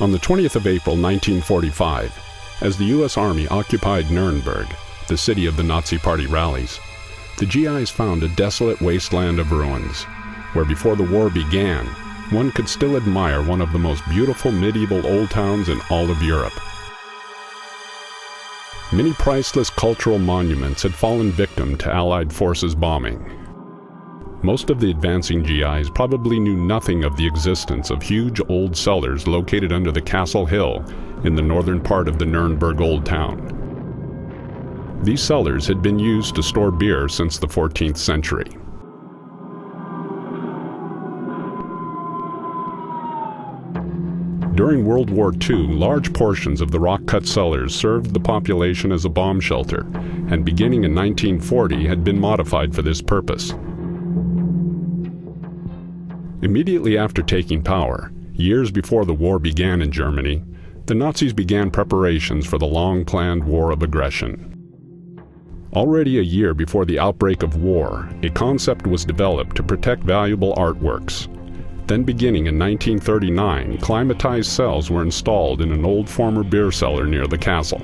On the 20th of April 1945, as the U.S. Army occupied Nuremberg, the city of the Nazi Party rallies, the GIs found a desolate wasteland of ruins, where before the war began, one could still admire one of the most beautiful medieval old towns in all of Europe. Many priceless cultural monuments had fallen victim to Allied forces bombing. Most of the advancing GIs probably knew nothing of the existence of huge old cellars located under the Castle Hill in the northern part of the Nuremberg Old Town. These cellars had been used to store beer since the 14th century. During World War II, large portions of the rock-cut cellars served the population as a bomb shelter, and beginning in 1940 had been modified for this purpose. Immediately after taking power, years before the war began in Germany, the Nazis began preparations for the long-planned war of aggression. Already a year before the outbreak of war, a concept was developed to protect valuable artworks. Then beginning in 1939, climatized cells were installed in an old former beer cellar near the castle.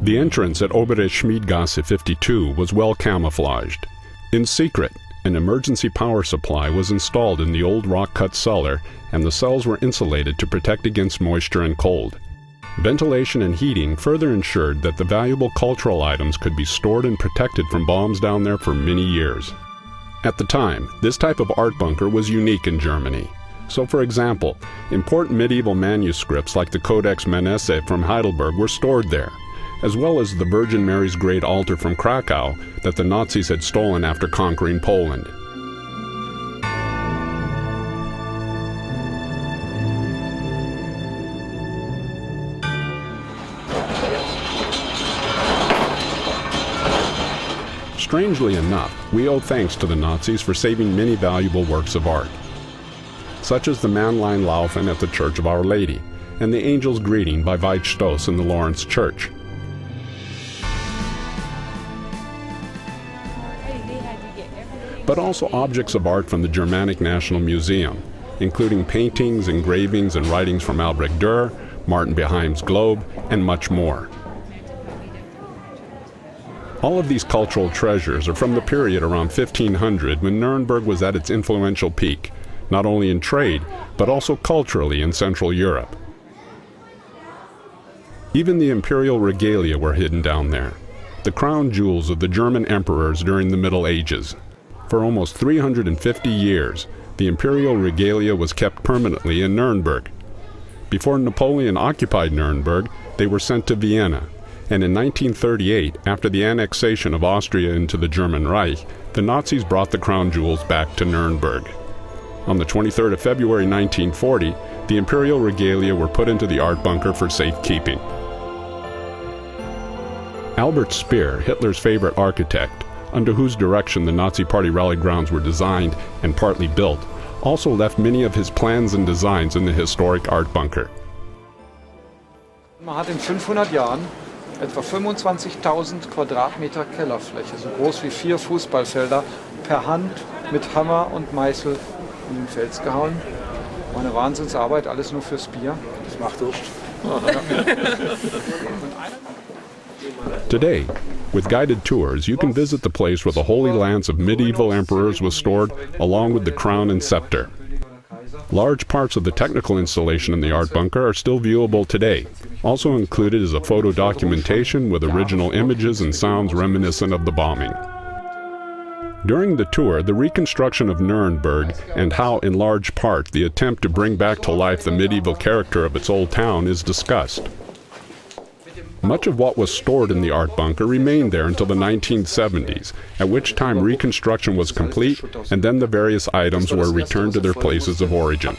The entrance at Obere Schmiedgasse 52 was well camouflaged. In secret, an emergency power supply was installed in the old rock-cut cellar, and the cells were insulated to protect against moisture and cold. Ventilation and heating further ensured that the valuable cultural items could be stored and protected from bombs down there for many years. At the time, this type of art bunker was unique in Germany. So for example, important medieval manuscripts like the Codex Manesse from Heidelberg were stored there, as well as the Virgin Mary's Great Altar from Krakow that the Nazis had stolen after conquering Poland. Strangely enough, we owe thanks to the Nazis for saving many valuable works of art, such as the Mannlein Laufen at the Church of Our Lady, and the Angel's Greeting by Veit Stoss in the Lawrence Church. But also objects of art from the Germanic National Museum, including paintings, engravings, and writings from Albrecht Dürer, Martin Beheim's Globe, and much more. All of these cultural treasures are from the period around 1500 when Nuremberg was at its influential peak, not only in trade, but also culturally in Central Europe. Even the imperial regalia were hidden down there, the crown jewels of the German emperors during the Middle Ages. For almost 350 years, the imperial regalia was kept permanently in Nuremberg. Before Napoleon occupied Nuremberg, they were sent to Vienna, and in 1938, after the annexation of Austria into the German Reich, the Nazis brought the crown jewels back to Nuremberg. On the 23rd of February 1940, the imperial regalia were put into the art bunker for safekeeping. Albert Speer, Hitler's favorite architect, under whose direction the Nazi Party rally grounds were designed and partly built, also left many of his plans and designs in the historic art bunker. Man hat in 500 Jahren etwa 25.000 Quadratmeter Kellerfläche, so groß wie 4 Fußballfelder, per Hand mit Hammer und Meißel in den Fels gehauen. War eine Wahnsinnsarbeit, alles nur fürs Bier. Das macht Durst. Today, with guided tours, you can visit the place where the Holy Lance of medieval emperors was stored, along with the crown and scepter. Large parts of the technical installation in the art bunker are still viewable today. Also included is a photo documentation with original images and sounds reminiscent of the bombing. During the tour, the reconstruction of Nuremberg and how, in large part, the attempt to bring back to life the medieval character of its old town is discussed. Much of what was stored in the art bunker remained there until the 1970s, at which time reconstruction was complete and then the various items were returned to their places of origin.